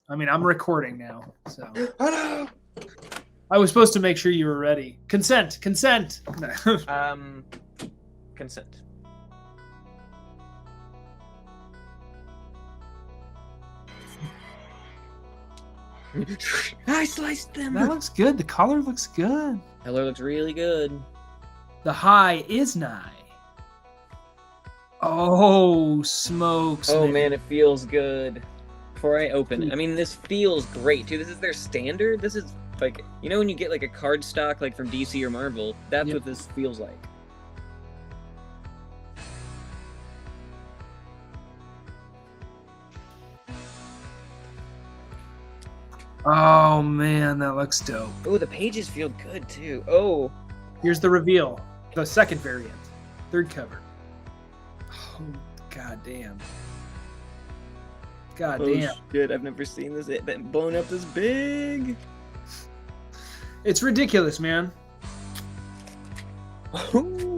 I mean, I'm recording now, so Oh no! I was supposed to make sure you were ready. Consent. Consent. I sliced them. That looks good. The color looks good. Color looks really good. The high is nigh. Oh, smokes! Oh man, it feels good. Before I open it, I mean, this feels great too. This is their standard. This is like, you know, when you get like a card stock like from DC or Marvel. That's Yep. what this feels like. Oh man, that looks dope. Oh, the pages feel good too. Oh, Here's the reveal. The second variant. Third cover. Oh, god damn. God damn. shit! I've never seen this been blown up this big. It's ridiculous, man. Ooh.